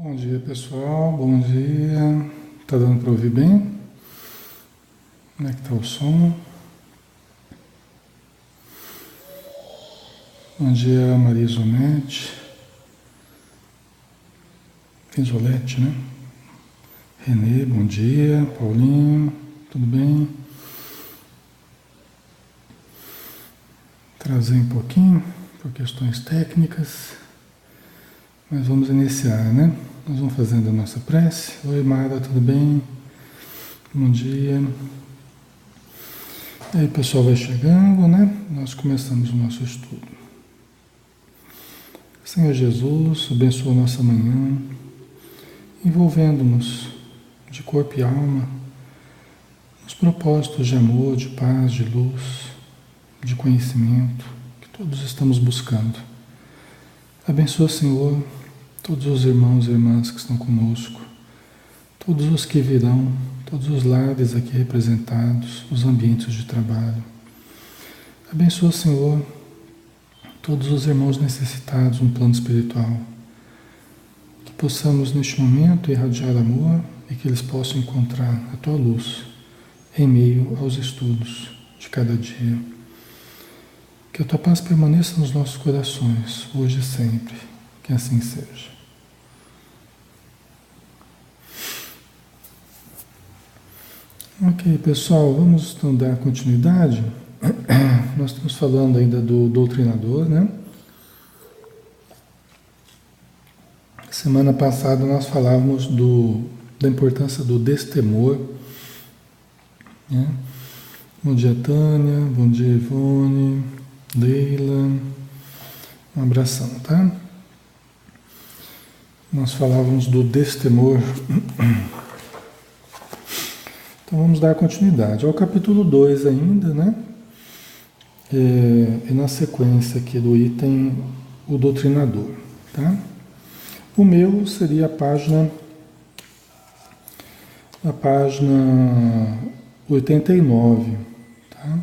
Bom dia, pessoal. Bom dia. Tá dando para ouvir bem? Como é que tá o som? Bom dia, Maria Isolete. Isolete, né? Renê, bom dia. Paulinho, tudo bem? Trazer um pouquinho por questões técnicas, mas vamos iniciar, né? Nós vamos fazendo a nossa prece. Oi, Mara, tudo bem? Bom dia. E aí, o pessoal vai chegando, né? Nós começamos o nosso estudo. Senhor Jesus, abençoa a nossa manhã, envolvendo-nos de corpo e alma nos propósitos de amor, de paz, de luz, de conhecimento que todos estamos buscando. Abençoa, Senhor, todos os irmãos e irmãs que estão conosco, todos os que virão, todos os lares aqui representados, os ambientes de trabalho. Abençoa, Senhor, todos os irmãos necessitados no plano espiritual, que possamos neste momento irradiar amor e que eles possam encontrar a Tua luz em meio aos estudos de cada dia. Que a Tua paz permaneça nos nossos corações, hoje e sempre, que assim seja. Ok, pessoal, vamos então dar continuidade. Nós estamos falando ainda do doutrinador, né? Semana passada nós falávamos da importância do destemor, né? Bom dia, Tânia. Bom dia, Ivone. Leila. Um abração, tá? Nós falávamos do destemor. Então vamos dar continuidade. Ao capítulo 2 ainda, né? E na sequência aqui do item, o doutrinador, tá? O meu seria a página 89, tá?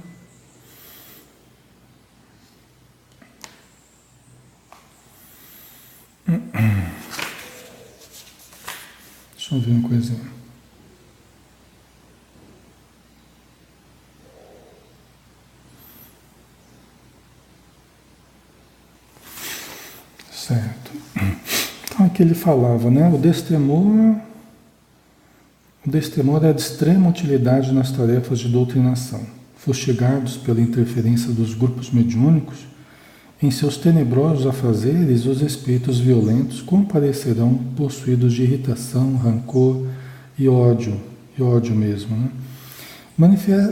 Deixa eu ver uma coisinha. Certo. Então aqui ele falava, né? O destemor é de extrema utilidade nas tarefas de doutrinação. Fustigados pela interferência dos grupos mediúnicos, em seus tenebrosos afazeres, os espíritos violentos comparecerão possuídos de irritação, rancor e ódio mesmo, né?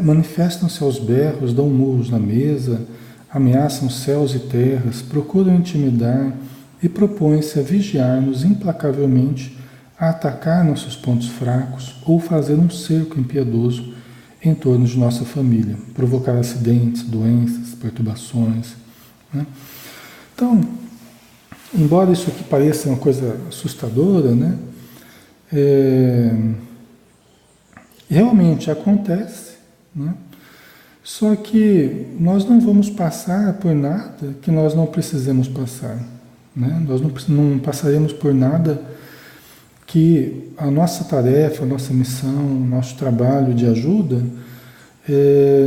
Manifestam-se aos berros, dão murros na mesa, ameaçam céus e terras, procuram intimidar e propõem-se a vigiar-nos implacavelmente, a atacar nossos pontos fracos ou fazer um cerco impiedoso em torno de nossa família, provocar acidentes, doenças, perturbações, né? Então, embora isso aqui pareça uma coisa assustadora, né? Realmente acontece, né? Só que nós não vamos passar por nada que nós não precisemos passar, né? Nós não passaremos por nada que a nossa tarefa, a nossa missão, o nosso trabalho de ajuda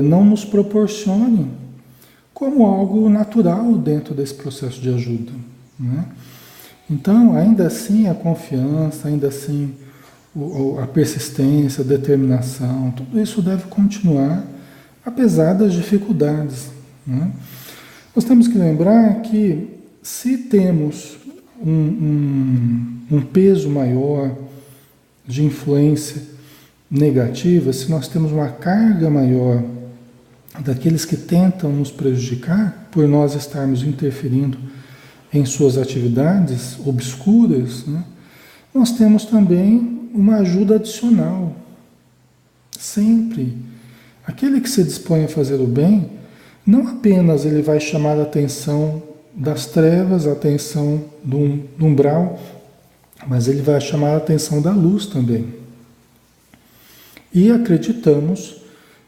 não nos proporcione como algo natural dentro desse processo de ajuda, né? Então, ainda assim, a confiança, ainda assim, a persistência, a determinação, tudo isso deve continuar, apesar das dificuldades, né? Nós temos que lembrar que se temos um peso maior de influência negativa, se nós temos uma carga maior daqueles que tentam nos prejudicar por nós estarmos interferindo em suas atividades obscuras, né? Nós temos também uma ajuda adicional. Sempre. Aquele que se dispõe a fazer o bem, não apenas ele vai chamar a atenção das trevas, a atenção do umbral, mas ele vai chamar a atenção da luz também. E acreditamos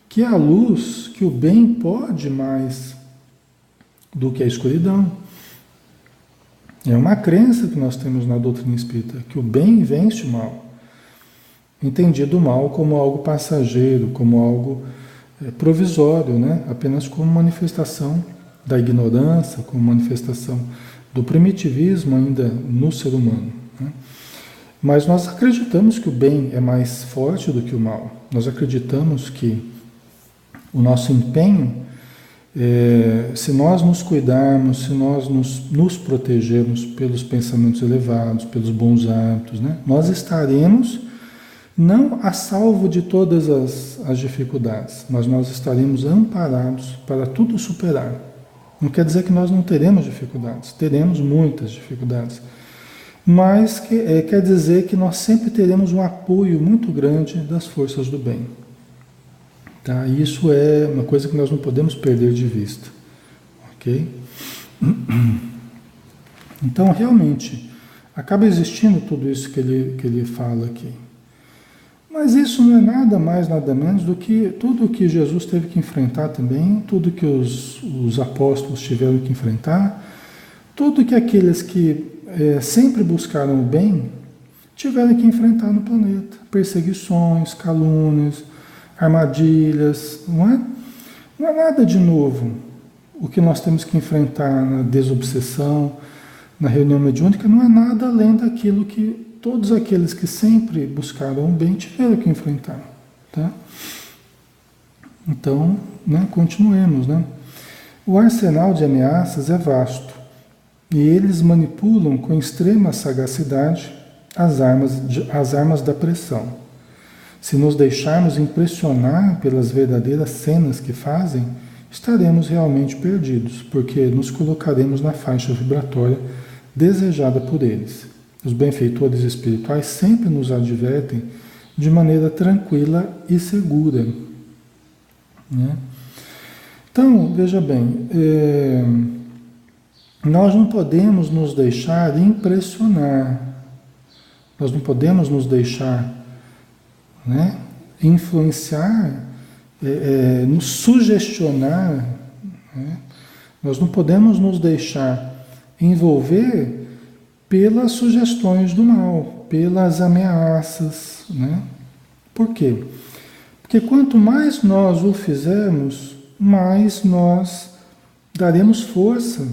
que a luz, que o bem pode mais do que a escuridão. É uma crença que nós temos na doutrina espírita, que o bem vence o mal. Entendido o mal como algo passageiro, como algo provisório, né? Apenas como manifestação da ignorância, como manifestação do primitivismo ainda no ser humano, né? Mas nós acreditamos que o bem é mais forte do que o mal. Nós acreditamos que o nosso empenho, se nós nos cuidarmos, se nós nos protegermos pelos pensamentos elevados, pelos bons hábitos, né? Nós estaremos não a salvo de todas as dificuldades, mas nós estaremos amparados para tudo superar. Não quer dizer que nós não teremos dificuldades, teremos muitas dificuldades, mas quer dizer que nós sempre teremos um apoio muito grande das forças do bem. Tá? Isso é uma coisa que nós não podemos perder de vista. Ok? Então, realmente, acaba existindo tudo isso que ele fala aqui. Mas isso não é nada mais, nada menos do que tudo que Jesus teve que enfrentar também, tudo que os apóstolos tiveram que enfrentar, tudo que aqueles que sempre buscaram o bem tiveram que enfrentar no planeta. Perseguições, calúnias, armadilhas, não é? Não é nada de novo o que nós temos que enfrentar na desobsessão, na reunião mediúnica, não é nada além daquilo que todos aqueles que sempre buscaram o bem tiveram que enfrentar, tá? Então, né, continuemos, né? O arsenal de ameaças é vasto e eles manipulam com extrema sagacidade as armas da pressão. Se nos deixarmos impressionar pelas verdadeiras cenas que fazem, estaremos realmente perdidos, porque nos colocaremos na faixa vibratória desejada por eles. Os benfeitores espirituais sempre nos advertem de maneira tranquila e segura, né? Então, veja bem, nós não podemos nos deixar impressionar, nós não podemos nos deixar, né, influenciar, nos sugestionar, né? Nós não podemos nos deixar envolver pelas sugestões do mal, pelas ameaças, né? Por quê? Porque quanto mais nós o fizermos, mais nós daremos força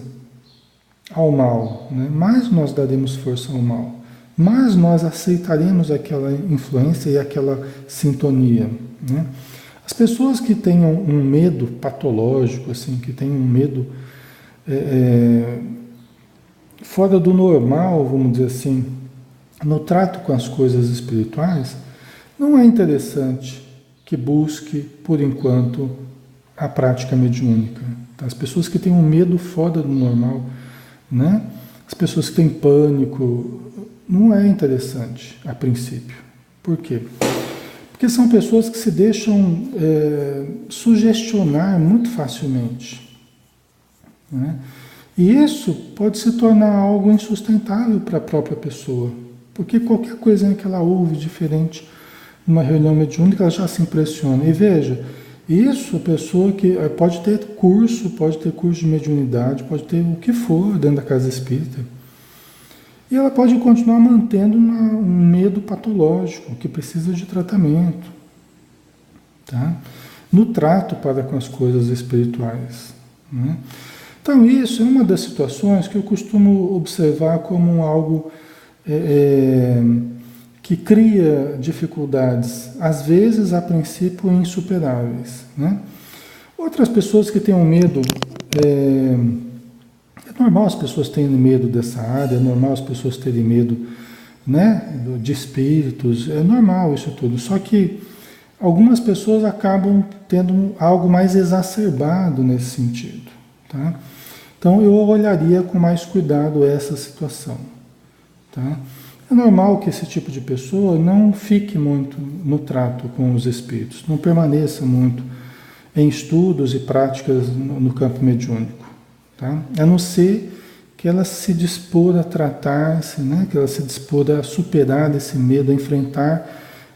ao mal, né? Mais nós daremos força ao mal, mais nós aceitaremos aquela influência e aquela sintonia, né? As pessoas que tenham um medo patológico, assim, que tenham um medo fora do normal, vamos dizer assim, no trato com as coisas espirituais, não é interessante que busque, por enquanto, a prática mediúnica. Tá? As pessoas que têm um medo fora do normal, né? As pessoas que têm pânico, não é interessante a princípio. Por quê? Porque são pessoas que se deixam sugestionar muito facilmente, né? E isso pode se tornar algo insustentável para a própria pessoa, porque qualquer coisinha que ela ouve diferente numa reunião mediúnica, ela já se impressiona. E veja, isso a pessoa que pode ter curso de mediunidade, pode ter o que for dentro da casa espírita, e ela pode continuar mantendo um medo patológico, que precisa de tratamento, tá? No trato para com as coisas espirituais, né? Então isso é uma das situações que eu costumo observar como algo que cria dificuldades, às vezes a princípio insuperáveis, né? Outras pessoas que têm um medo, é normal as pessoas terem medo dessa área, é normal as pessoas terem medo, né, de espíritos, é normal isso tudo, só que algumas pessoas acabam tendo algo mais exacerbado nesse sentido, tá? Então eu olharia com mais cuidado essa situação, tá? É normal que esse tipo de pessoa não fique muito no trato com os espíritos, não permaneça muito em estudos e práticas no campo mediúnico, tá? A não ser que ela se dispor a tratar-se, né? Que ela se dispor a superar esse medo, a enfrentar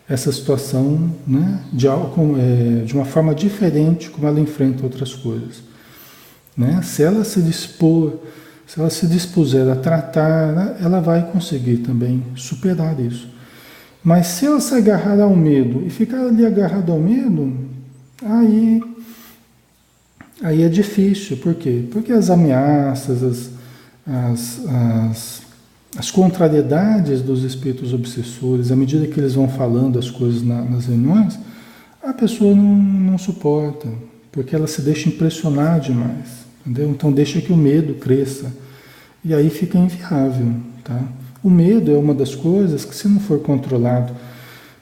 essa situação, né? De uma forma diferente como ela enfrenta outras coisas, né? Se ela se dispor se ela se dispuser a tratar, né, ela vai conseguir também superar isso. Mas se ela se agarrar ao medo e ficar ali agarrado ao medo, aí é difícil. Por quê? Porque as ameaças, as contrariedades dos espíritos obsessores, à medida que eles vão falando as coisas nas reuniões, a pessoa não suporta, porque ela se deixa impressionar demais, entendeu? Então deixa que o medo cresça, e aí fica inviável, tá? O medo é uma das coisas que, se não for controlado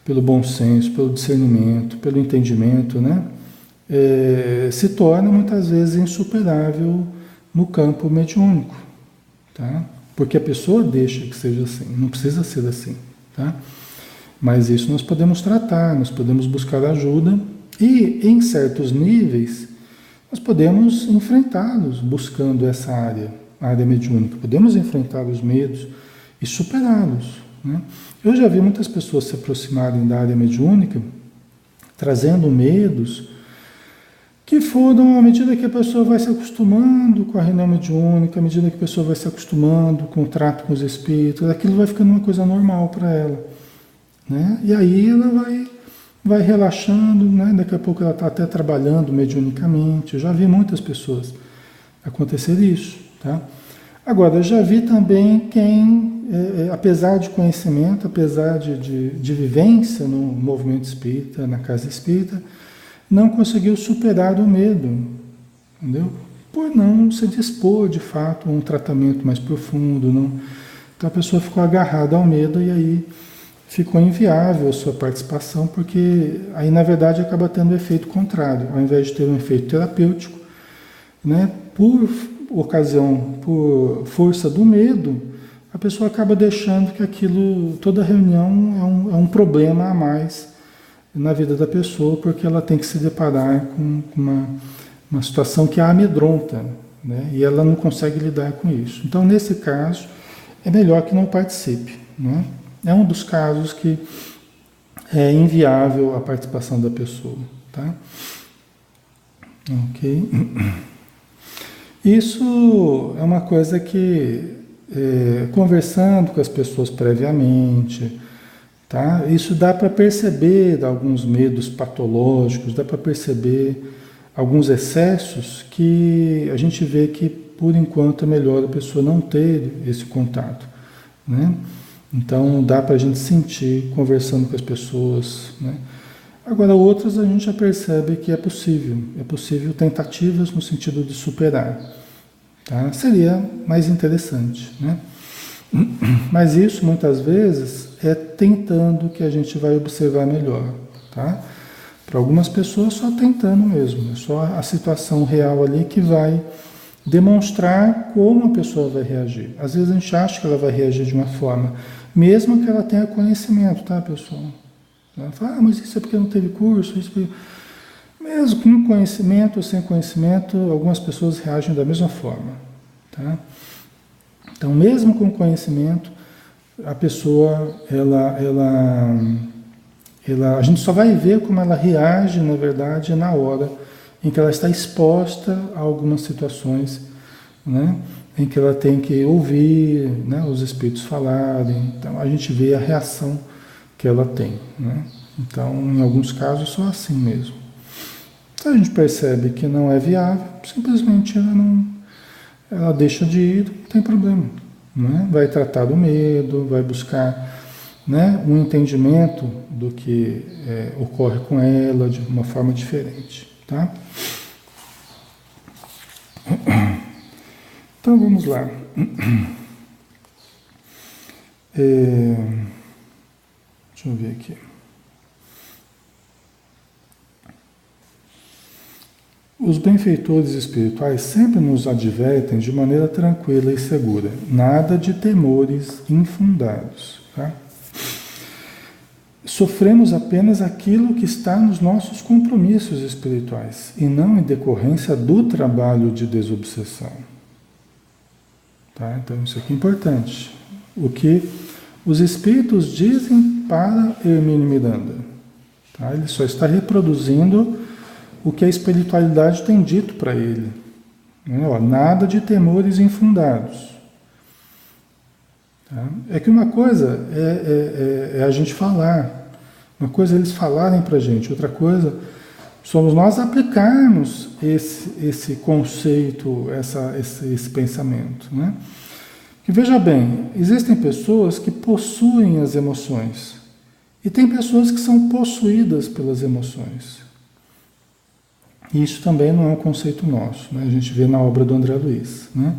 pelo bom senso, pelo discernimento, pelo entendimento, né, se torna muitas vezes insuperável no campo mediúnico, tá? Porque a pessoa deixa que seja assim, não precisa ser assim, tá? Mas isso nós podemos tratar, nós podemos buscar ajuda e, em certos níveis, nós podemos enfrentá-los buscando essa área mediúnica. Podemos enfrentar os medos e superá-los, né? Eu já vi muitas pessoas se aproximarem da área mediúnica, trazendo medos que foram, à medida que a pessoa vai se acostumando com a reunião mediúnica, à medida que a pessoa vai se acostumando com o trato com os espíritos, aquilo vai ficando uma coisa normal para ela, né? E aí ela vai relaxando, né? Daqui a pouco ela está até trabalhando mediunicamente. Eu já vi muitas pessoas acontecer isso, tá? Agora, eu já vi também quem, apesar de conhecimento, apesar de vivência no movimento espírita, na casa espírita, não conseguiu superar o medo, entendeu? Por não se dispor, de fato, a um tratamento mais profundo, não. Então a pessoa ficou agarrada ao medo e aí ficou inviável a sua participação, porque aí, na verdade, acaba tendo o efeito contrário. Ao invés de ter um efeito terapêutico, né, por força do medo, a pessoa acaba deixando que aquilo, toda reunião é um problema a mais na vida da pessoa, porque ela tem que se deparar com uma situação que a amedronta, né, e ela não consegue lidar com isso. Então, nesse caso, é melhor que não participe, né? É um dos casos que é inviável a participação da pessoa, tá? Ok. Isso é uma coisa que, conversando com as pessoas previamente, tá? Isso dá para perceber alguns medos patológicos, dá para perceber alguns excessos que a gente vê que, por enquanto, é melhor a pessoa não ter esse contato, né? Então, dá para a gente sentir conversando com as pessoas, né? Agora, outras a gente já percebe que é possível tentativas no sentido de superar, tá? Seria mais interessante, né? Mas isso, muitas vezes, é tentando que a gente vai observar melhor, tá? Para algumas pessoas, só tentando mesmo, é só a situação real ali que vai demonstrar como a pessoa vai reagir. Às vezes a gente acha que ela vai reagir de uma forma, mesmo que ela tenha conhecimento, tá, pessoal? Ela fala, mas isso é porque não teve curso, isso porque... Mesmo com conhecimento ou sem conhecimento, algumas pessoas reagem da mesma forma, tá? Então, mesmo com conhecimento, a pessoa, a gente só vai ver como ela reage, na verdade, na hora em que ela está exposta a algumas situações, né, em que ela tem que ouvir, né, os espíritos falarem. Então, a gente vê a reação que ela tem, né? Então, em alguns casos, só assim mesmo. Se a gente percebe que não é viável, simplesmente ela deixa de ir, não tem problema, né? Vai tratar do medo, vai buscar, né, um entendimento do que ocorre com ela de uma forma diferente, tá? Então vamos lá. Deixa eu ver aqui. Os benfeitores espirituais sempre nos advertem de maneira tranquila e segura, nada de temores infundados, tá? Sofremos apenas aquilo que está nos nossos compromissos espirituais e não em decorrência do trabalho de desobsessão, tá? Então isso aqui é importante. O que os espíritos dizem para Hermínio Miranda, tá? Ele só está reproduzindo o que a espiritualidade tem dito para ele, Né? Ó, nada de temores infundados. Tá? É que uma coisa é a gente falar, uma coisa é eles falarem para a gente, outra coisa somos nós aplicarmos esse conceito, esse pensamento. Né? Que veja bem, existem pessoas que possuem as emoções e tem pessoas que são possuídas pelas emoções. E isso também não é um conceito nosso, né? A gente vê na obra do André Luiz. Né?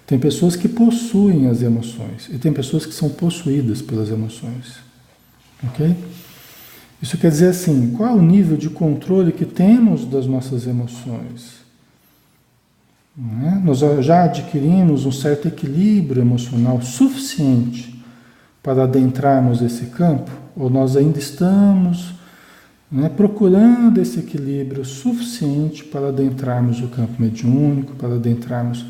Tem pessoas que possuem as emoções e tem pessoas que são possuídas pelas emoções. Ok? Isso quer dizer assim, qual é o nível de controle que temos das nossas emoções? Né? Nós já adquirimos um certo equilíbrio emocional suficiente para adentrarmos esse campo? Ou nós ainda estamos, né, procurando esse equilíbrio suficiente para adentrarmos o campo mediúnico, para adentrarmos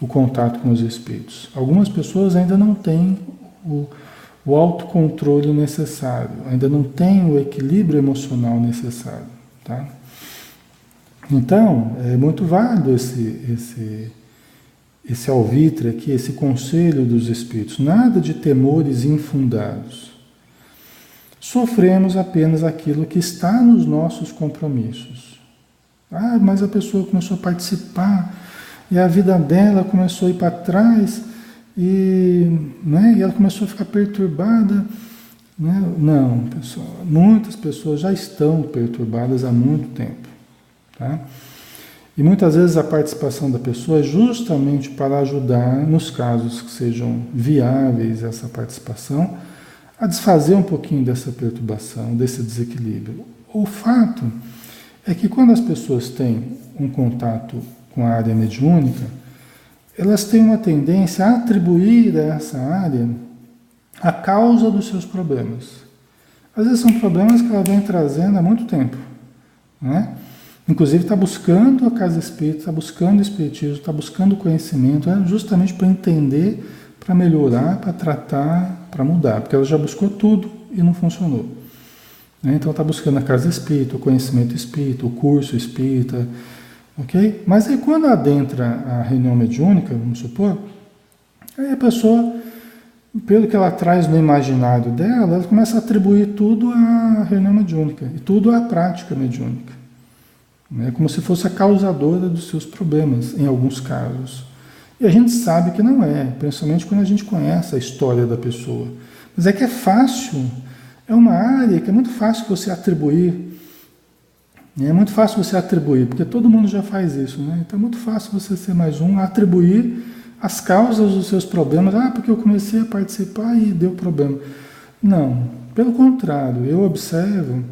o contato com os espíritos? Algumas pessoas ainda não têm o autocontrole necessário, ainda não têm o equilíbrio emocional necessário. Tá? Então, é muito válido esse alvitre aqui, esse conselho dos espíritos. Nada de temores infundados. Sofremos apenas aquilo que está nos nossos compromissos. Ah, mas a pessoa começou a participar e a vida dela começou a ir para trás né, e ela começou a ficar perturbada. Né? Não, pessoal, muitas pessoas já estão perturbadas há muito tempo. Tá? E muitas vezes a participação da pessoa é justamente para ajudar, nos casos que sejam viáveis essa participação, a desfazer um pouquinho dessa perturbação, desse desequilíbrio. O fato é que quando as pessoas têm um contato com a área mediúnica, elas têm uma tendência a atribuir a essa área a causa dos seus problemas. Às vezes são problemas que ela vem trazendo há muito tempo, né? Inclusive está buscando a casa espírita, está buscando o espiritismo, está buscando conhecimento, justamente para entender, para melhorar, para tratar, para mudar, porque ela já buscou tudo e não funcionou. Né? Então está buscando a casa espírita, o conhecimento espírita, o curso espírita, ok? Mas aí quando adentra a reunião mediúnica, vamos supor, aí a pessoa, pelo que ela traz no imaginário dela, ela começa a atribuir tudo à reunião mediúnica e tudo à prática mediúnica. É como se fosse a causadora dos seus problemas, em alguns casos. E a gente sabe que não é, principalmente quando a gente conhece a história da pessoa. Mas é que é fácil, é uma área que é muito fácil você atribuir. É muito fácil você atribuir, porque todo mundo já faz isso, né? Então é muito fácil você ser mais um, atribuir as causas dos seus problemas. Ah, porque eu comecei a participar e deu problema. Não, pelo contrário, eu observo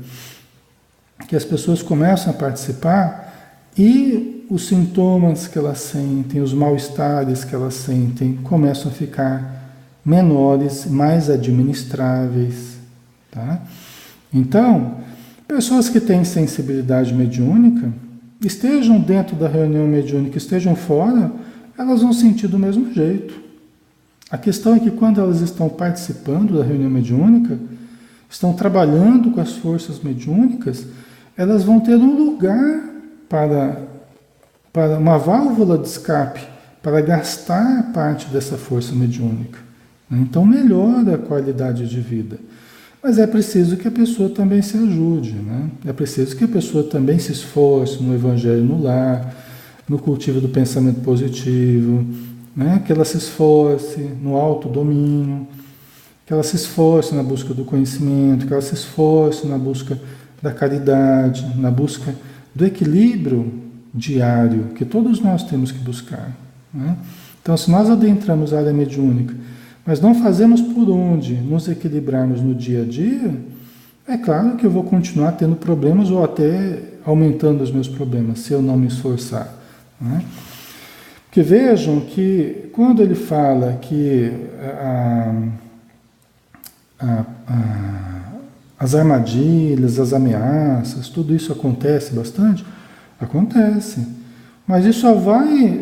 que as pessoas começam a participar e os sintomas que elas sentem, os mal-estares que elas sentem, começam a ficar menores, mais administráveis. Tá? Então, pessoas que têm sensibilidade mediúnica, estejam dentro da reunião mediúnica, estejam fora, elas vão sentir do mesmo jeito. A questão é que quando elas estão participando da reunião mediúnica, estão trabalhando com as forças mediúnicas, elas vão ter um lugar para uma válvula de escape, para gastar parte dessa força mediúnica. Então melhora a qualidade de vida. Mas é preciso que a pessoa também se ajude, né? É preciso que a pessoa também se esforce no evangelho no lar, no cultivo do pensamento positivo, né? Que ela se esforce no autodomínio, que ela se esforce na busca do conhecimento, que ela se esforce na busca da caridade, na busca do equilíbrio diário que todos nós temos que buscar. Né? Então, se nós adentramos a área mediúnica, mas não fazemos por onde nos equilibrarmos no dia a dia, é claro que eu vou continuar tendo problemas ou até aumentando os meus problemas, se eu não me esforçar. Né? Porque vejam que quando ele fala que as armadilhas, as ameaças, tudo isso acontece bastante? Acontece. Mas isso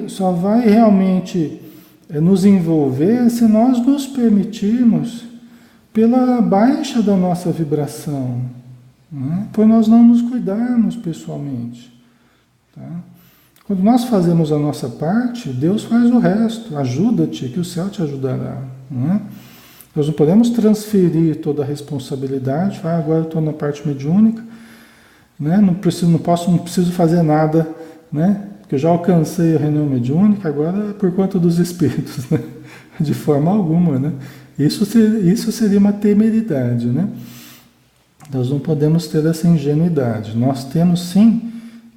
só vai realmente nos envolver se nós nos permitirmos pela baixa da nossa vibração, né? Por nós não nos cuidarmos pessoalmente. Tá? Quando nós fazemos a nossa parte, Deus faz o resto. Ajuda-te, que o céu te ajudará. Não é? Nós não podemos transferir toda a responsabilidade. Agora eu estou na parte mediúnica, né? Não preciso fazer nada, né? Porque eu já alcancei a reunião mediúnica, agora é por conta dos espíritos, né? De forma alguma, né? Isso seria uma temeridade, né? Nós não podemos ter essa ingenuidade. Nós temos sim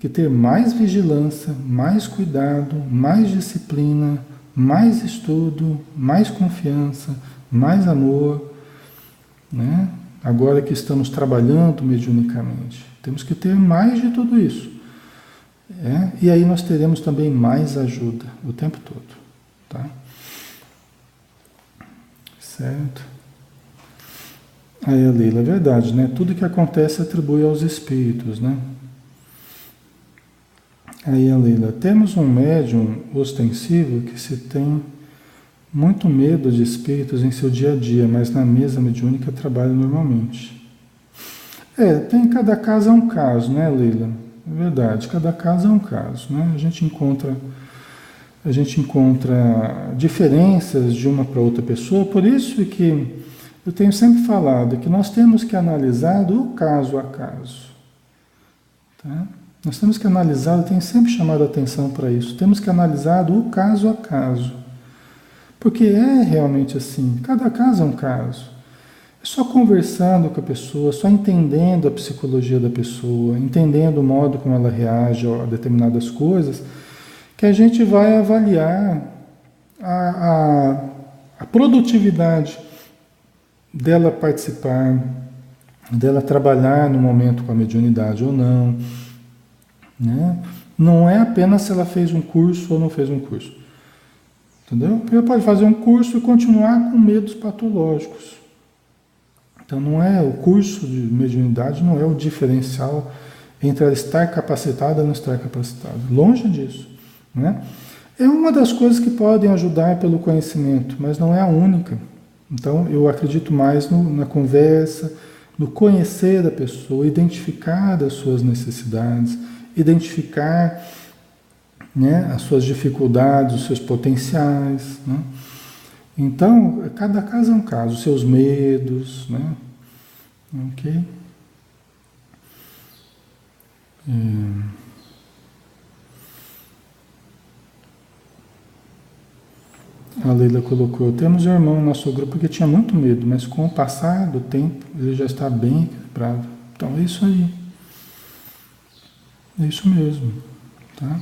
que ter mais vigilância, mais cuidado, mais disciplina, mais estudo, mais confiança, mais amor, né? Agora que estamos trabalhando mediunicamente, temos que ter mais de tudo isso. E aí nós teremos também mais ajuda o tempo todo, tá? Certo? Aí a Leila, é verdade, né? Tudo que acontece atribui aos espíritos, né? Aí a Leila, temos um médium ostensivo que se tem muito medo de espíritos em seu dia a dia, mas na mesa mediúnica trabalha normalmente. Tem, cada caso é um caso, né, Leila? É verdade, cada caso é um caso, né? A gente encontra diferenças de uma para outra pessoa, por isso que eu tenho sempre falado que nós temos que analisar do caso a caso, tá? Nós temos que analisar, eu tenho sempre chamado a atenção para isso, temos que analisar do caso a caso, porque é realmente assim, cada caso é um caso. É só conversando com a pessoa, só entendendo a psicologia da pessoa, entendendo o modo como ela reage a determinadas coisas, que a gente vai avaliar a produtividade dela participar, dela trabalhar no momento com a mediunidade ou não, né? Não é apenas se ela fez um curso ou não fez um curso, entendeu? Porque ela pode fazer um curso e continuar com medos patológicos. Então não é o curso de mediunidade, não é o diferencial entre ela estar capacitada e não estar capacitada. Longe disso, né? É uma das coisas que podem ajudar pelo conhecimento, mas não é a única. Então eu acredito mais na conversa, no conhecer da pessoa, identificar as suas necessidades, identificar, né, as suas dificuldades, os seus potenciais, né? Então, cada caso é um caso, os seus medos, né? Ok? A Leila colocou, temos um irmão no nosso grupo que tinha muito medo, mas com o passar do tempo ele já está bem equilibrado. Então é isso aí. É isso mesmo, tá?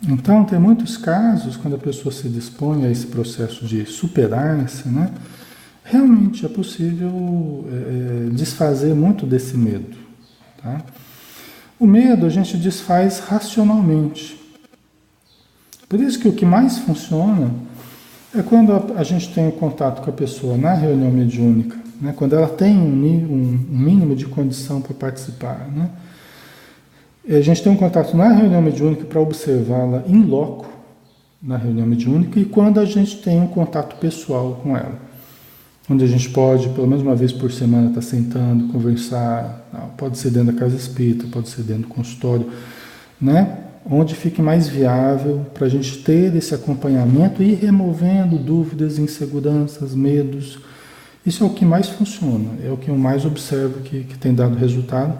Então, tem muitos casos, quando a pessoa se dispõe a esse processo de superar-se, né? Realmente é possível desfazer muito desse medo, tá? O medo a gente desfaz racionalmente. Por isso que o que mais funciona é quando a gente tem o contato com a pessoa na reunião mediúnica, né? Quando ela tem um mínimo de condição para participar, né? A gente tem um contato na reunião mediúnica para observá-la in loco, na reunião mediúnica, e quando a gente tem um contato pessoal com ela. Onde a gente pode, pelo menos uma vez por semana, estar sentando, conversar, pode ser dentro da casa espírita, pode ser dentro do consultório, né? Onde fique mais viável para a gente ter esse acompanhamento e ir removendo dúvidas, inseguranças, medos. Isso é o que mais funciona, é o que eu mais observo que tem dado resultado.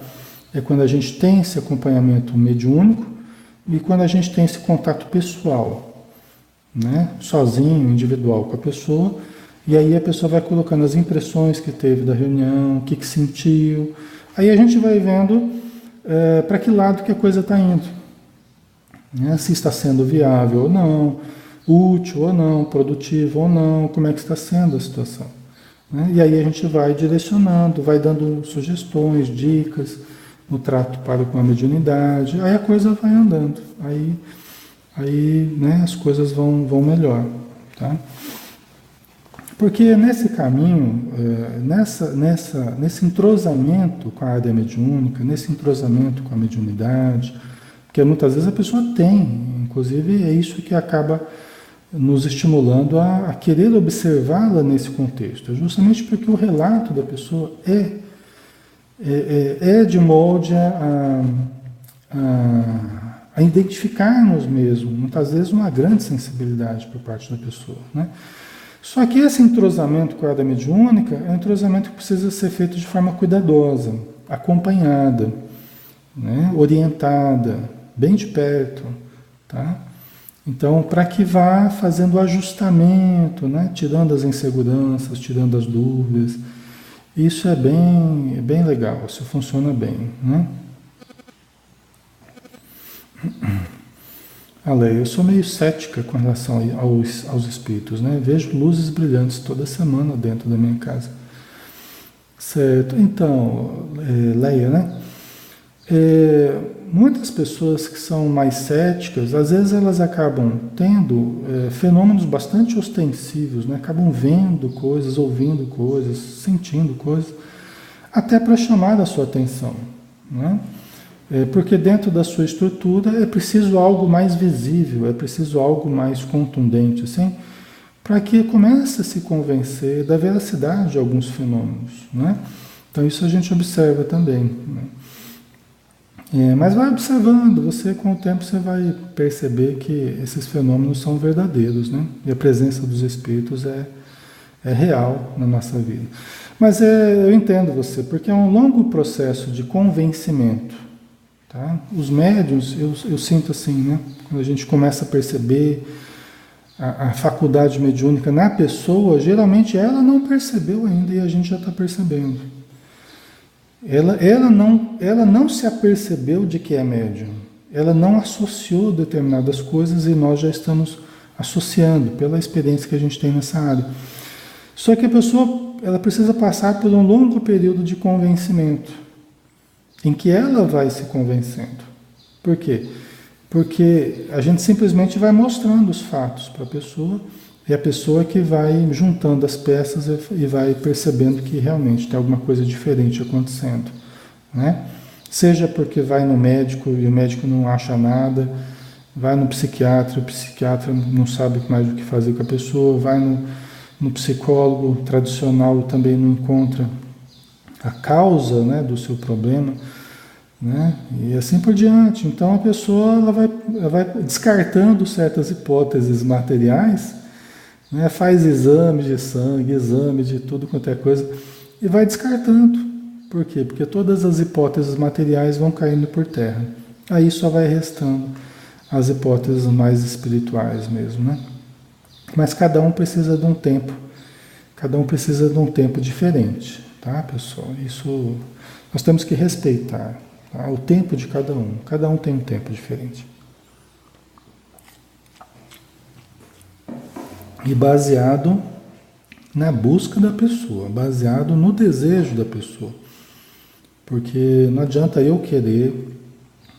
É quando a gente tem esse acompanhamento mediúnico e quando a gente tem esse contato pessoal, né? Sozinho, individual com a pessoa, e aí a pessoa vai colocando as impressões que teve da reunião, o que sentiu, aí a gente vai vendo para que lado que a coisa está indo, né? Se está sendo viável ou não, útil ou não, produtivo ou não, como é que está sendo a situação, né? E aí a gente vai direcionando, vai dando sugestões, dicas, no trato para com a mediunidade, aí a coisa vai andando, aí né, as coisas vão melhor, tá? Porque nesse caminho, nesse entrosamento com a área mediúnica, nesse entrosamento com a mediunidade, porque muitas vezes a pessoa tem, inclusive é isso que acaba nos estimulando a querer observá-la nesse contexto, justamente porque o relato da pessoa é de molde a identificarmos mesmo, muitas vezes uma grande sensibilidade por parte da pessoa, né? Só que esse entrosamento com a área mediúnica é um entrosamento que precisa ser feito de forma cuidadosa, acompanhada, né? Orientada, bem de perto, tá? Então, para que vá fazendo o ajustamento, né? Tirando as inseguranças, tirando as dúvidas. Isso é bem legal, isso funciona bem, né? Aleia, eu sou meio cética com relação aos espíritos, né? Vejo luzes brilhantes toda semana dentro da minha casa. Certo, então, Leia, né? Muitas pessoas que são mais céticas, às vezes elas acabam tendo fenômenos bastante ostensivos, né? Acabam vendo coisas, ouvindo coisas, sentindo coisas, até para chamar a sua atenção, né? Porque dentro da sua estrutura é preciso algo mais visível, é preciso algo mais contundente, assim, para que comece a se convencer da veracidade de alguns fenômenos, né? Então isso a gente observa também, né? Mas vai observando, você com o tempo você vai perceber que esses fenômenos são verdadeiros, né? E a presença dos espíritos é real na nossa vida. Mas eu entendo você, porque é um longo processo de convencimento, tá? Os médiuns, eu sinto assim, né? Quando a gente começa a perceber a faculdade mediúnica na pessoa, geralmente ela não percebeu ainda e a gente já está percebendo. Ela não se apercebeu de que é médium. Ela não associou determinadas coisas e nós já estamos associando pela experiência que a gente tem nessa área. Só que a pessoa ela precisa passar por um longo período de convencimento, em que ela vai se convencendo. Por quê? Porque a gente simplesmente vai mostrando os fatos para a pessoa, e a pessoa que vai juntando as peças e vai percebendo que realmente tem alguma coisa diferente acontecendo, né? Seja porque vai no médico e o médico não acha nada, vai no psiquiatra, o psiquiatra não sabe mais o que fazer com a pessoa, vai no psicólogo tradicional e também não encontra a causa, né, do seu problema, né? E assim por diante. Então a pessoa ela vai descartando certas hipóteses materiais, né? Faz exame de sangue, exame de tudo quanto é coisa e vai descartando. Por quê? Porque todas as hipóteses materiais vão caindo por terra. Aí só vai restando as hipóteses mais espirituais mesmo, né? Mas cada um precisa de um tempo. Cada um precisa de um tempo diferente, tá, pessoal? Isso nós temos que respeitar, tá? O tempo de cada um. Cada um tem um tempo diferente. E baseado na busca da pessoa, baseado no desejo da pessoa. Porque não adianta eu querer,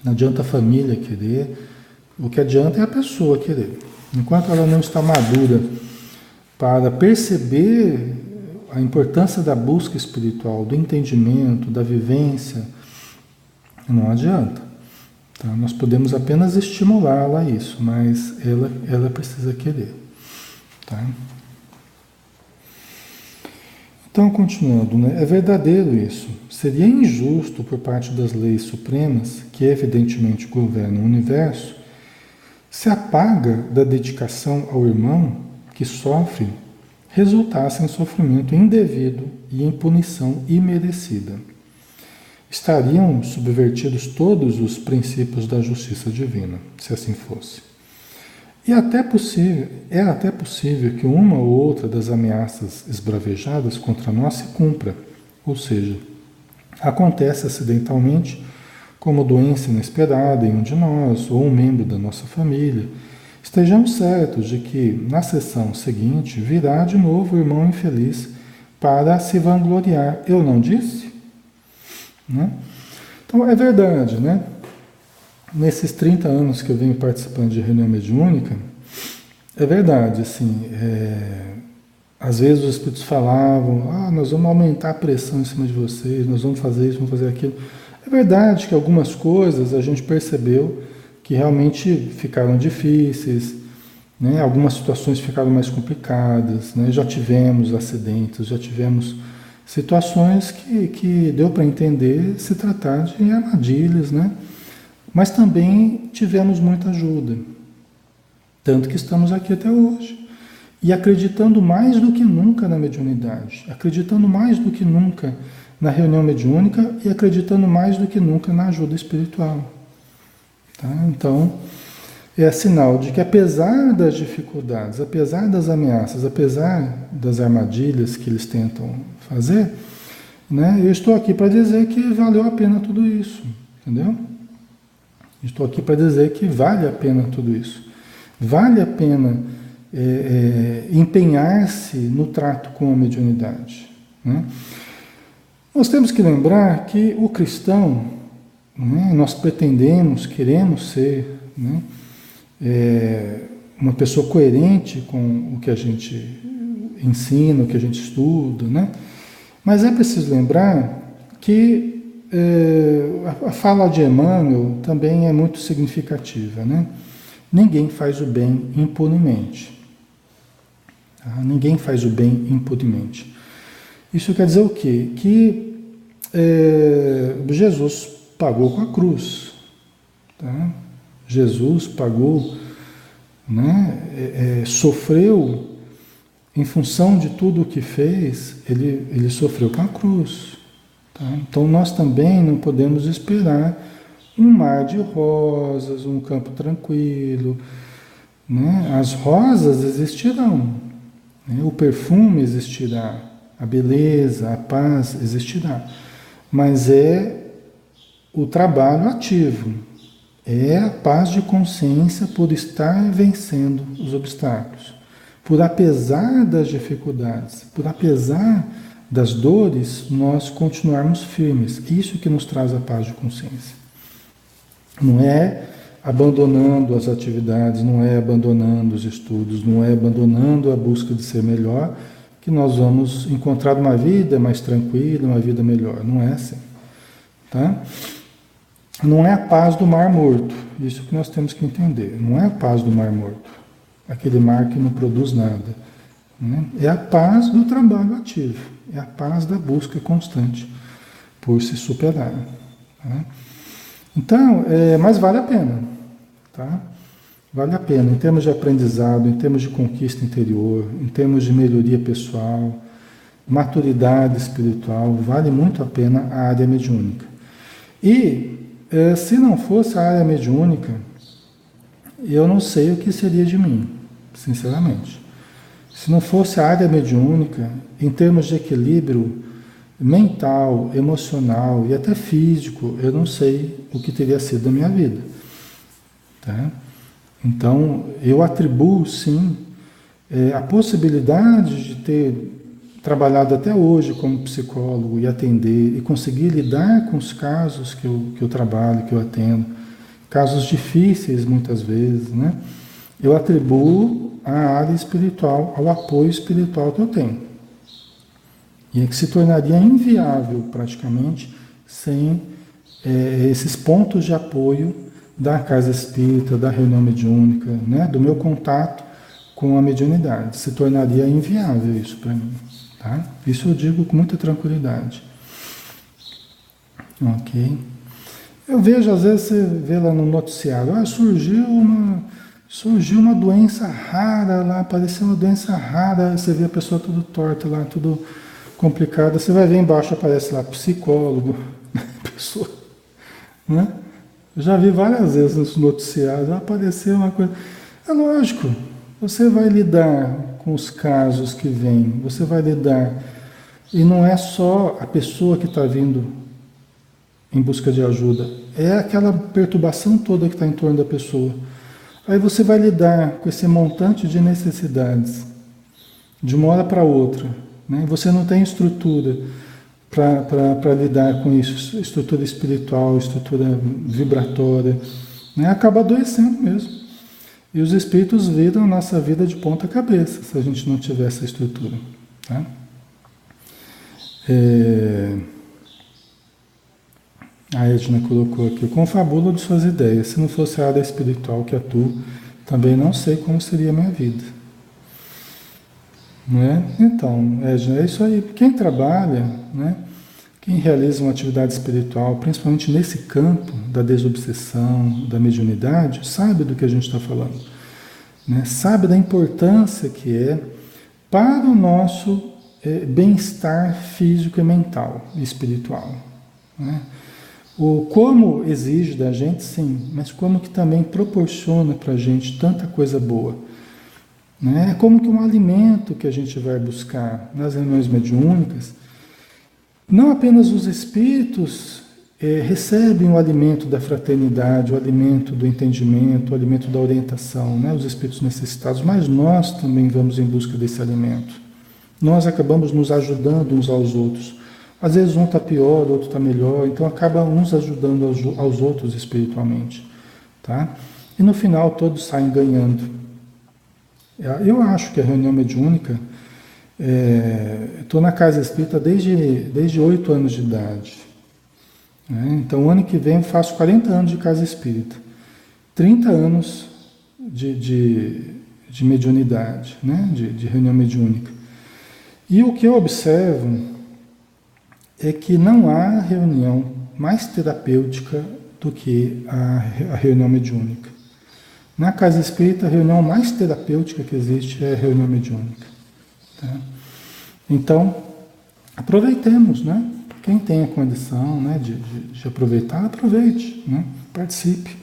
não adianta a família querer, o que adianta é a pessoa querer. Enquanto ela não está madura para perceber a importância da busca espiritual, do entendimento, da vivência, não adianta. Tá? Nós podemos apenas estimulá-la a isso, mas ela precisa querer. Tá? Então, continuando, né? É verdadeiro isso. Seria injusto por parte das leis supremas, que evidentemente governam o universo, se a paga da dedicação ao irmão que sofre resultasse em sofrimento indevido e em punição imerecida. Estariam subvertidos todos os princípios da justiça divina, se assim fosse. É até possível que uma ou outra das ameaças esbravejadas contra nós se cumpra, ou seja, acontece acidentalmente, como doença inesperada em um de nós ou um membro da nossa família. Estejamos certos de que na sessão seguinte virá de novo o irmão infeliz para se vangloriar. Eu não disse? Né? Então é verdade, né? Nesses 30 anos que eu venho participando de reunião mediúnica, é verdade, assim, às vezes os espíritos falavam, nós vamos aumentar a pressão em cima de vocês, nós vamos fazer isso, vamos fazer aquilo. É verdade que algumas coisas a gente percebeu que realmente ficaram difíceis, né? Algumas situações ficaram mais complicadas, né? Já tivemos acidentes, já tivemos situações que deu para entender se tratar de armadilhas, né? mas também tivemos muita ajuda, tanto que estamos aqui até hoje. E acreditando mais do que nunca na mediunidade, acreditando mais do que nunca na reunião mediúnica e acreditando mais do que nunca na ajuda espiritual. Tá? Então, é sinal de que apesar das dificuldades, apesar das ameaças, apesar das armadilhas que eles tentam fazer, né, eu estou aqui para dizer que valeu a pena tudo isso, entendeu? Estou aqui para dizer que vale a pena tudo isso. Vale a pena empenhar-se no trato com a mediunidade, né? Nós temos que lembrar que o cristão, né, nós pretendemos, queremos ser, né, uma pessoa coerente com o que a gente ensina, o que a gente estuda, né? Mas é preciso lembrar que a fala de Emmanuel também é muito significativa, né? Ninguém faz o bem impunemente. Tá? Ninguém faz o bem impunemente. Isso quer dizer o quê? Que Jesus pagou com a cruz. Tá? Jesus pagou, né? Sofreu em função de tudo o que fez, ele sofreu com a cruz. Tá? Então nós também não podemos esperar um mar de rosas, um campo tranquilo, né? As rosas existirão, né? O perfume existirá, a beleza, a paz existirá, mas é o trabalho ativo, é a paz de consciência por estar vencendo os obstáculos, por apesar das dificuldades, por apesar das dores, nós continuarmos firmes. Isso que nos traz a paz de consciência. Não é abandonando as atividades, não é abandonando os estudos, não é abandonando a busca de ser melhor, que nós vamos encontrar uma vida mais tranquila, uma vida melhor. Não é assim. Tá? Não é a paz do mar morto. Isso que nós temos que entender. Não é a paz do mar morto. Aquele mar que não produz nada. Né? É a paz do trabalho ativo. É a paz da busca constante por se superar. Tá? Então, mas vale a pena, tá? Vale a pena, em termos de aprendizado, em termos de conquista interior, em termos de melhoria pessoal, maturidade espiritual, vale muito a pena a área mediúnica. E, se não fosse a área mediúnica, eu não sei o que seria de mim, sinceramente. Se não fosse a área mediúnica, em termos de equilíbrio mental, emocional e até físico, eu não sei o que teria sido da minha vida. Tá? Então, eu atribuo, sim, a possibilidade de ter trabalhado até hoje como psicólogo e atender, e conseguir lidar com os casos que eu trabalho, que eu atendo, casos difíceis muitas vezes, né? Eu atribuo à área espiritual, ao apoio espiritual que eu tenho. E é que se tornaria inviável, praticamente, sem esses pontos de apoio da casa espírita, da reunião mediúnica, né? Do meu contato com a mediunidade. Se tornaria inviável isso para mim. Tá? Isso eu digo com muita tranquilidade. Ok? Eu vejo, às vezes, você vê lá no noticiário, surgiu uma doença rara lá, apareceu uma doença rara, você vê a pessoa tudo torta lá, tudo complicada, você vai ver embaixo, aparece lá psicólogo, pessoa, né? Eu já vi várias vezes nos noticiários, apareceu uma coisa. É lógico, você vai lidar com os casos que vêm, você vai lidar, e não é só a pessoa que está vindo em busca de ajuda, é aquela perturbação toda que está em torno da pessoa. Aí você vai lidar com esse montante de necessidades, de uma hora para outra, né? Você não tem estrutura para lidar com isso, estrutura espiritual, estrutura vibratória, né? Acaba adoecendo mesmo. E os espíritos viram a nossa vida de ponta cabeça, se a gente não tiver essa estrutura. Tá? A Edna colocou aqui, confabula de suas ideias, se não fosse a área espiritual que atuo, também não sei como seria a minha vida. Não é? Então, Edna, é isso aí. Quem trabalha, né? Quem realiza uma atividade espiritual, principalmente nesse campo da desobsessão, da mediunidade, sabe do que a gente está falando, né? Sabe da importância que é para o nosso bem-estar físico e mental e espiritual, né? O como exige da gente, sim, mas como que também proporciona para a gente tanta coisa boa, né? É como que um alimento que a gente vai buscar nas reuniões mediúnicas. Não apenas os espíritos recebem o alimento da fraternidade, o alimento do entendimento, o alimento da orientação, né? Os espíritos necessitados, mas nós também vamos em busca desse alimento. Nós acabamos nos ajudando uns aos outros. Às vezes um está pior, o outro está melhor, então acaba uns ajudando aos outros espiritualmente, tá? E no final todos saem ganhando. Eu acho que a reunião mediúnica, estou na casa espírita desde 8 anos de idade, né? Então, o ano que vem eu faço 40 anos de casa espírita, 30 anos de mediunidade, né? De reunião mediúnica. E o que eu observo é que não há reunião mais terapêutica do que a reunião mediúnica. Na casa espírita, a reunião mais terapêutica que existe é a reunião mediúnica. Tá? Então, aproveitemos, né? Quem tem a condição, né, de aproveitar, aproveite, né? Participe,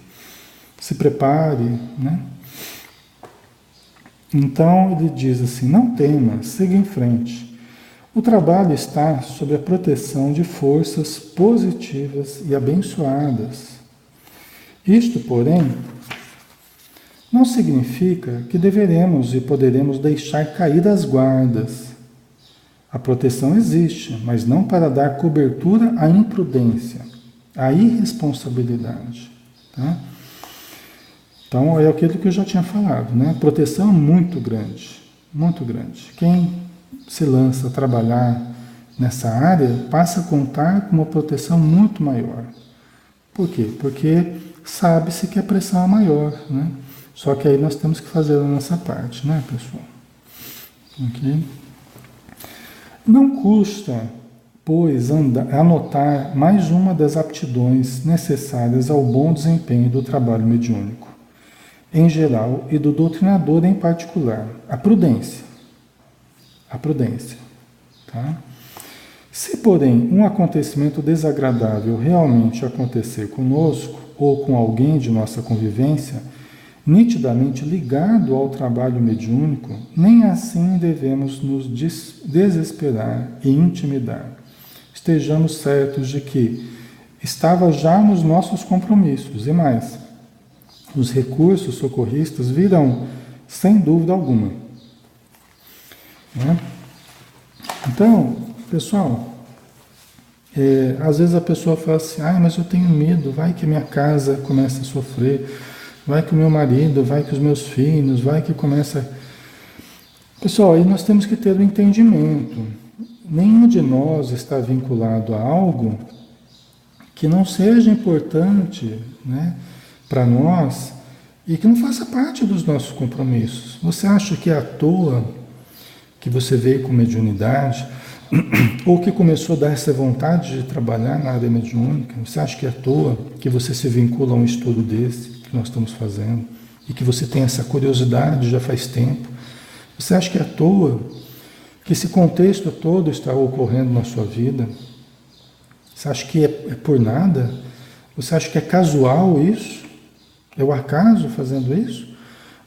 se prepare, né? Então, ele diz assim, não tema, siga em frente. O trabalho está sob a proteção de forças positivas e abençoadas. Isto, porém, não significa que deveremos e poderemos deixar cair as guardas. A proteção existe, mas não para dar cobertura à imprudência, à irresponsabilidade. Tá? Então, é aquilo que eu já tinha falado, né? A proteção é muito grande, muito grande. Quem se lança a trabalhar nessa área passa a contar com uma proteção muito maior. Por quê? Porque sabe-se que a pressão é maior, né? Só que aí nós temos que fazer a nossa parte, né, pessoal? Ok? Não custa, pois, anotar mais uma das aptidões necessárias ao bom desempenho do trabalho mediúnico, em geral, e do doutrinador em particular, a prudência. A prudência. Tá? Se, porém, um acontecimento desagradável realmente acontecer conosco ou com alguém de nossa convivência, nitidamente ligado ao trabalho mediúnico, nem assim devemos nos desesperar e intimidar. Estejamos certos de que estava já nos nossos compromissos, e mais, os recursos socorristas virão, sem dúvida alguma. Né? Então, pessoal, às vezes a pessoa fala assim, mas eu tenho medo, vai que minha casa começa a sofrer, vai que o meu marido, vai que os meus filhos, vai que começa... Pessoal, aí nós temos que ter um entendimento. Nenhum de nós está vinculado a algo que não seja importante, né, para nós e que não faça parte dos nossos compromissos. Você acha que é à toa que você veio com mediunidade ou que começou a dar essa vontade de trabalhar na área mediúnica? Você acha que é à toa que você se vincula a um estudo desse que nós estamos fazendo e que você tem essa curiosidade já faz tempo? Você acha que é à toa que esse contexto todo está ocorrendo na sua vida? Você acha que é por nada? Você acha que é casual isso? É o acaso fazendo isso?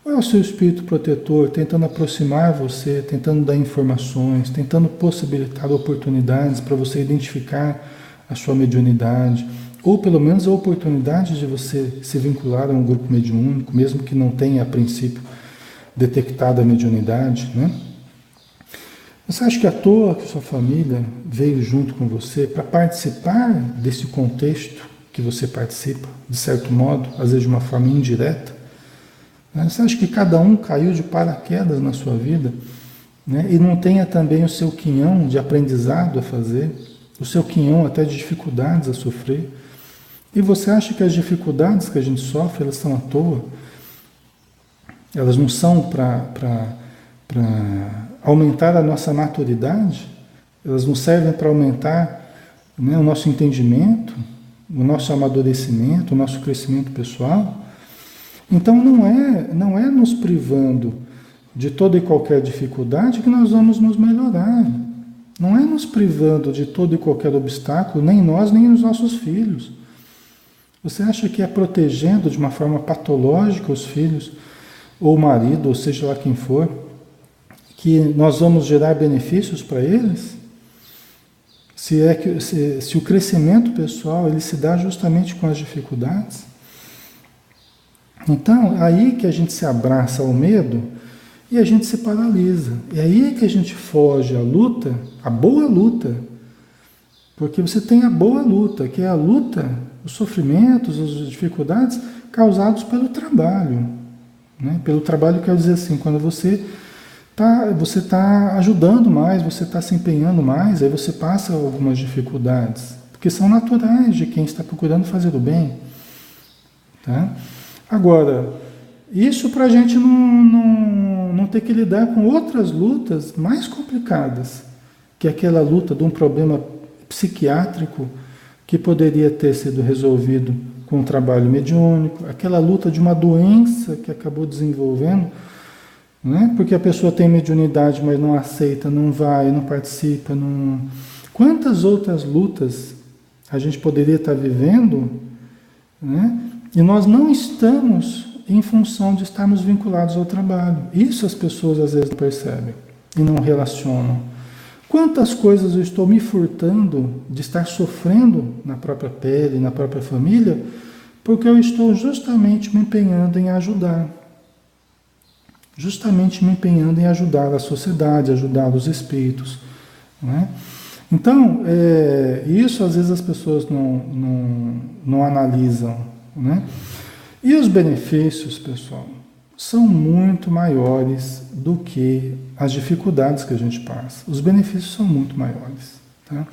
Ou é o seu espírito protetor tentando aproximar você, tentando dar informações, tentando possibilitar oportunidades para você identificar a sua mediunidade, ou pelo menos a oportunidade de você se vincular a um grupo mediúnico, mesmo que não tenha a princípio detectado a mediunidade, né? Você acha que à toa que sua família veio junto com você para participar desse contexto que você participa, de certo modo, às vezes de uma forma indireta? Você acha que cada um caiu de paraquedas na sua vida, né? E não tenha também o seu quinhão de aprendizado a fazer, o seu quinhão até de dificuldades a sofrer? E você acha que as dificuldades que a gente sofre, elas são à toa? Elas não são para aumentar a nossa maturidade? Elas não servem para aumentar né, o nosso entendimento, o nosso amadurecimento, o nosso crescimento pessoal. Então não é nos privando de toda e qualquer dificuldade que nós vamos nos melhorar. Não é nos privando de todo e qualquer obstáculo, nem nós, nem os nossos filhos. Você acha que é protegendo de uma forma patológica os filhos, ou o marido, ou seja lá quem for, que nós vamos gerar benefícios para eles? Se o crescimento pessoal ele se dá justamente com as dificuldades? Então, aí que a gente se abraça ao medo e a gente se paralisa. E aí que a gente foge à luta, a boa luta. Porque você tem a boa luta, que é a luta, os sofrimentos, as dificuldades causados pelo trabalho. Né? Pelo trabalho, quer dizer assim, quando você tá ajudando mais, você está se empenhando mais, aí você passa algumas dificuldades, porque são naturais de quem está procurando fazer o bem. Tá? Agora, isso para a gente não ter que lidar com outras lutas mais complicadas, que é aquela luta de um problema psiquiátrico que poderia ter sido resolvido com o trabalho mediúnico, aquela luta de uma doença que acabou desenvolvendo, né? Porque a pessoa tem mediunidade, mas não aceita, não vai, não participa. Não... Quantas outras lutas a gente poderia estar vivendo, né? E nós não estamos em função de estarmos vinculados ao trabalho. Isso as pessoas às vezes não percebem e não relacionam. Quantas coisas eu estou me furtando de estar sofrendo na própria pele, na própria família, porque eu estou justamente me empenhando em ajudar. Justamente me empenhando em ajudar a sociedade, ajudar os espíritos. Né? Então, isso às vezes as pessoas não analisam. Né? E os benefícios, pessoal, são muito maiores do que as dificuldades que a gente passa. Os benefícios são muito maiores. Tá?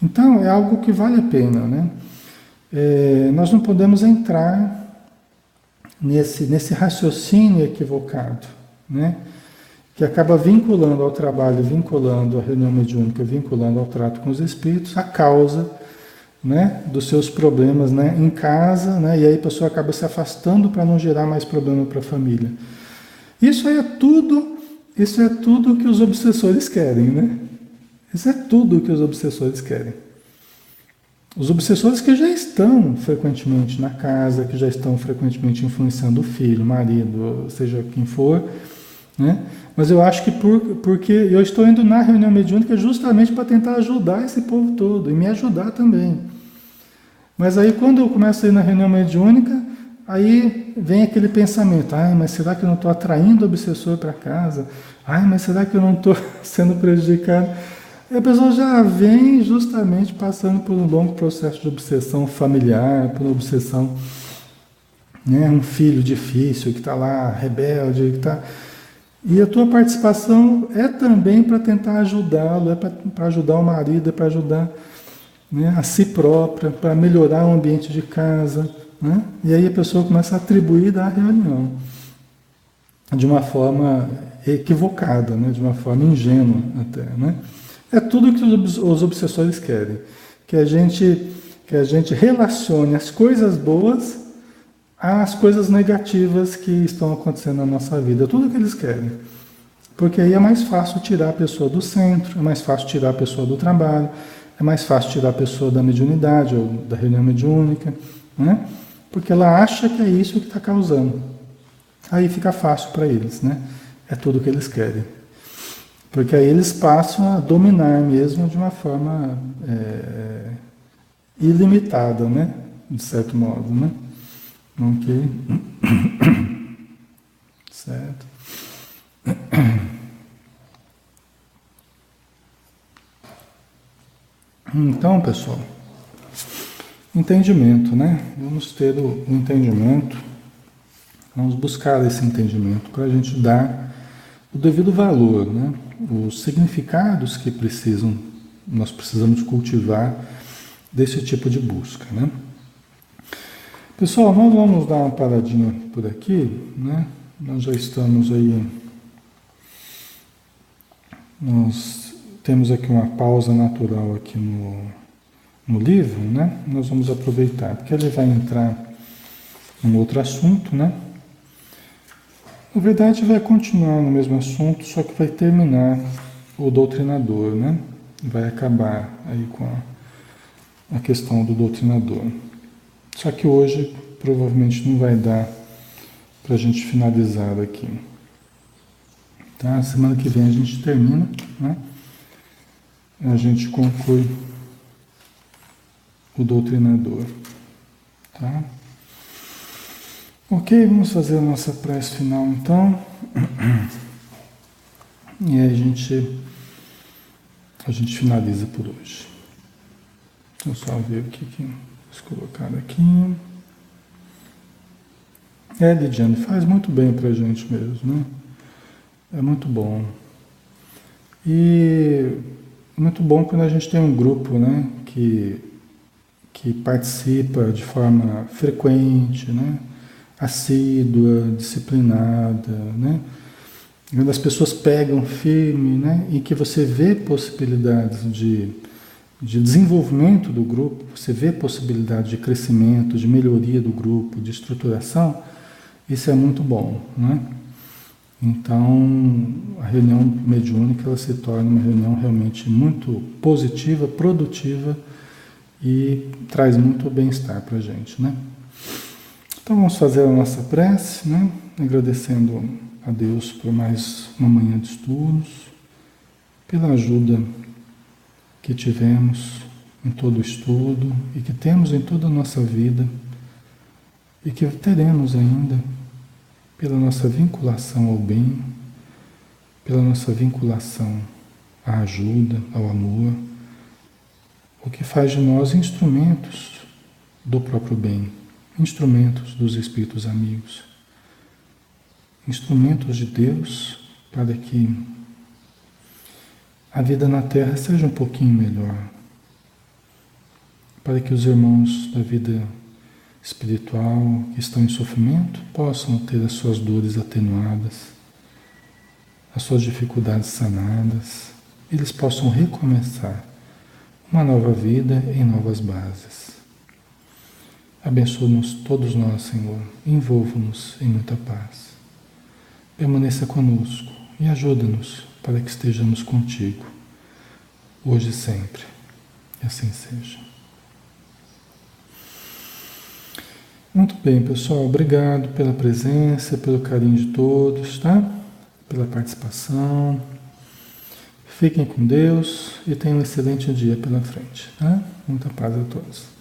Então, é algo que vale a pena. Né? Nós não podemos entrar nesse raciocínio equivocado, né? Que acaba vinculando ao trabalho, vinculando à reunião mediúnica, vinculando ao trato com os espíritos, a causa, né, dos seus problemas, né, em casa, né, e aí a pessoa acaba se afastando para não gerar mais problema para a família. Isso é tudo que os obsessores querem, né? Isso é tudo que os obsessores querem. Os obsessores que já estão frequentemente na casa, que já estão frequentemente influenciando o filho, o marido, seja quem for, né? Mas eu acho que porque eu estou indo na reunião mediúnica justamente para tentar ajudar esse povo todo e me ajudar também. Mas aí quando eu começo a ir na reunião mediúnica, aí vem aquele pensamento, mas será que eu não estou atraindo o obsessor para casa? Mas será que eu não estou sendo prejudicado? E a pessoa já vem justamente passando por um longo processo de obsessão familiar, por uma obsessão, né, um filho difícil que está lá, rebelde, que está... E a tua participação é também para tentar ajudá-lo, é para ajudar o marido, é para ajudar, né, a si própria, para melhorar o ambiente de casa. Né? E aí a pessoa começa a atribuir da reunião de uma forma equivocada, né, de uma forma ingênua até, né? É tudo que os obsessores querem, que a gente relacione as coisas boas às coisas negativas que estão acontecendo na nossa vida. É tudo que eles querem. Porque aí é mais fácil tirar a pessoa do centro, é mais fácil tirar a pessoa do trabalho, é mais fácil tirar a pessoa da mediunidade ou da reunião mediúnica, né? Porque ela acha que é isso que está causando. Aí fica fácil para eles, né? É tudo que eles querem. Porque aí eles passam a dominar mesmo de uma forma ilimitada, né? De certo modo, né? Ok? Certo? Então, pessoal, entendimento, né? Vamos ter o entendimento, vamos buscar esse entendimento para a gente dar o devido valor, né? Os significados que nós precisamos cultivar desse tipo de busca, né? Pessoal, nós vamos dar uma paradinha por aqui, né? Nós já estamos aí, nós temos aqui uma pausa natural aqui no livro, né? Nós vamos aproveitar, porque ele vai entrar num outro assunto, né? Na verdade, vai continuar no mesmo assunto, só que vai terminar o doutrinador, né? Vai acabar aí com a questão do doutrinador. Só que hoje provavelmente não vai dar para a gente finalizar aqui. Tá? Semana que vem a gente termina, né? A gente conclui o doutrinador. Tá? Ok, vamos fazer a nossa prece final então. E aí a gente finaliza por hoje. Deixa eu só ver o que eles colocaram aqui. Lidiane, faz muito bem pra gente mesmo, né? É muito bom. E muito bom quando a gente tem um grupo, né? Que participa de forma frequente, né? Assídua, disciplinada, né? Quando as pessoas pegam firme, né? E que você vê possibilidades de desenvolvimento do grupo, você vê possibilidade de crescimento, de melhoria do grupo, de estruturação, isso é muito bom, né? Então, a reunião mediúnica ela se torna uma reunião realmente muito positiva, produtiva e traz muito bem-estar para a gente, né? Então, vamos fazer a nossa prece, né? Agradecendo a Deus por mais uma manhã de estudos, pela ajuda que tivemos em todo o estudo e que temos em toda a nossa vida e que teremos ainda pela nossa vinculação ao bem, pela nossa vinculação à ajuda, ao amor, o que faz de nós instrumentos do próprio bem, instrumentos dos espíritos amigos, instrumentos de Deus para que a vida na Terra seja um pouquinho melhor, para que os irmãos da vida espiritual que estão em sofrimento possam ter as suas dores atenuadas, as suas dificuldades sanadas, eles possam recomeçar uma nova vida em novas bases. Abençoa-nos todos nós, Senhor, envolva-nos em muita paz. Permaneça conosco e ajuda-nos para que estejamos contigo, hoje e sempre. E assim seja. Muito bem, pessoal. Obrigado pela presença, pelo carinho de todos, tá? Pela participação. Fiquem com Deus e tenham um excelente dia pela frente, tá? Muita paz a todos.